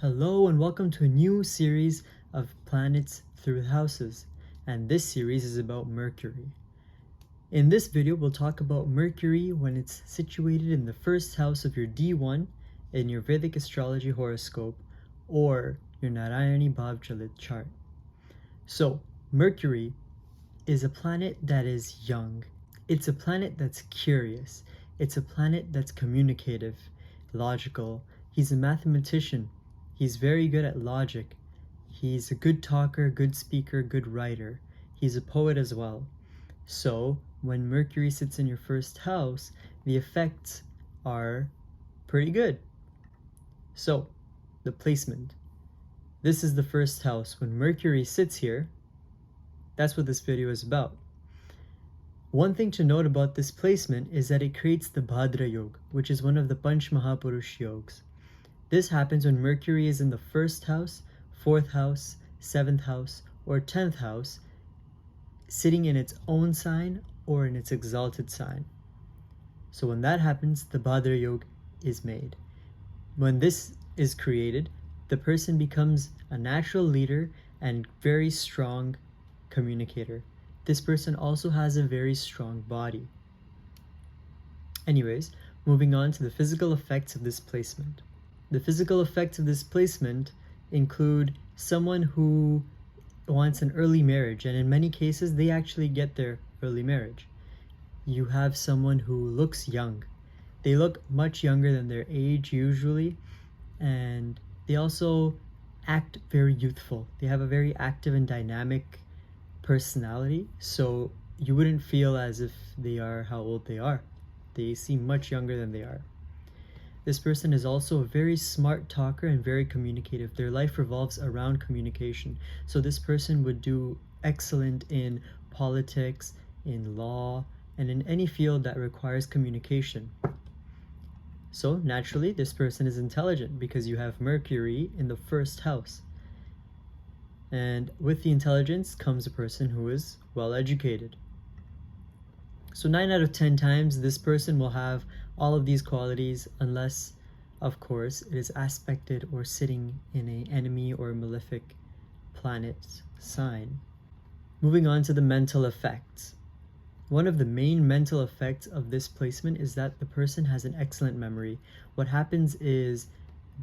Hello and welcome to a new series of planets through houses, and this series is about Mercury. In this video we'll talk about Mercury when it's situated in the first house of your D1 in your Vedic Astrology horoscope or your Narayani Bhavjalit chart. So Mercury is a planet that is young. It's a planet that's curious. It's a planet that's communicative, logical. He's a mathematician. He's very good at logic. He's a good talker, good speaker, good writer. He's a poet as well. So when Mercury sits in your first house, the effects are pretty good. So the placement. This is the first house. When Mercury sits here, that's what this video is about. One thing to note about this placement is that it creates the Bhadra Yoga, which is one of the Panch Mahapurush yogas. This happens when Mercury is in the first house, fourth house, seventh house, or 10th house, sitting in its own sign or in its exalted sign. So when that happens, the Bhadra Yoga is made. When this is created, the person becomes a natural leader and very strong communicator. This person also has a very strong body. Anyways, moving on to the physical effects of this placement. The physical effects of this placement include someone who wants an early marriage, and in many cases they actually get their early marriage. You have someone who looks young. They look much younger than their age usually, and they also act very youthful. They have a very active and dynamic personality, so you wouldn't feel as if they are how old they are. They seem much younger than they are. This person is also a very smart talker and very communicative. Their life revolves around communication. So this person would do excellent in politics, in law, and in any field that requires communication. So naturally, this person is intelligent because you have Mercury in the first house. And with the intelligence comes a person who is well educated. So 9 out of 10 times this person will have all of these qualities unless, of course, it is aspected or sitting in an enemy or malefic planet's sign. Moving on to the mental effects. One of the main mental effects of this placement is that the person has an excellent memory. What happens is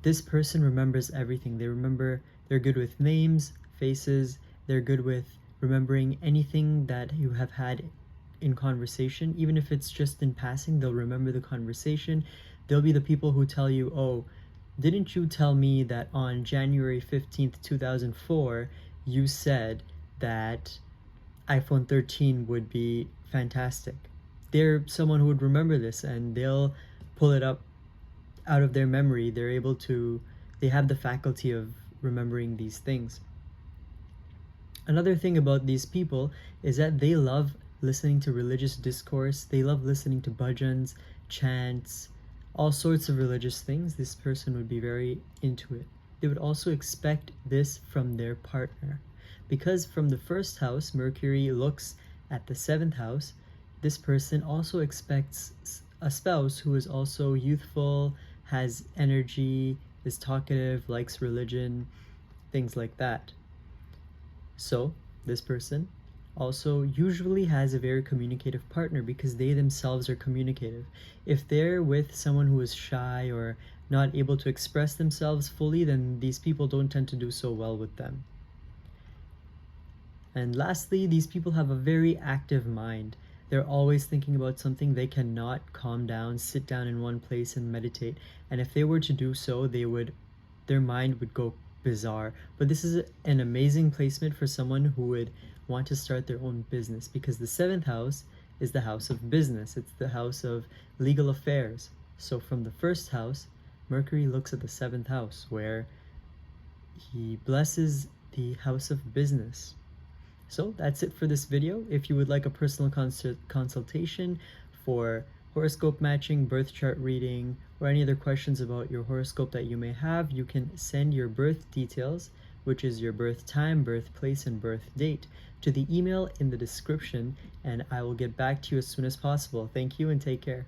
this person remembers everything. They're good with names, faces, they're good with remembering anything that you have had in conversation. Even if it's just in passing, they'll remember the conversation. They'll be the people who tell you, oh, didn't you tell me that on January 15th, 2004, you said that iPhone 13 would be fantastic? They're someone who would remember this and they'll pull it up out of their memory. They have the faculty of remembering these things. Another thing about these people is that they love listening to religious discourse. They love listening to bhajans, chants, all sorts of religious things. This person would be very into it. They would also expect this from their partner. Because from the first house, Mercury looks at the 7th house, this person also expects a spouse who is also youthful, has energy, is talkative, likes religion, things like that. So this person also usually has a very communicative partner because they themselves are communicative. If they're with someone who is shy or not able to express themselves fully, then these people don't tend to do so well with them. And lastly, these people have a very active mind. They're always thinking about something. They cannot calm down, sit down in one place and meditate. And if they were to do so, their mind would go bizarre. But this is an amazing placement for someone who would want to start their own business, because the 7th house is the house of business. It's the house of legal affairs. So from the first house, Mercury looks at the 7th house where he blesses the house of business. So that's it for this video. If you would like a personal consultation for horoscope matching, birth chart reading, or any other questions about your horoscope that you may have, you can send your birth details, which is your birth time, birthplace, and birth date, to the email in the description, and I will get back to you as soon as possible. Thank you and take care.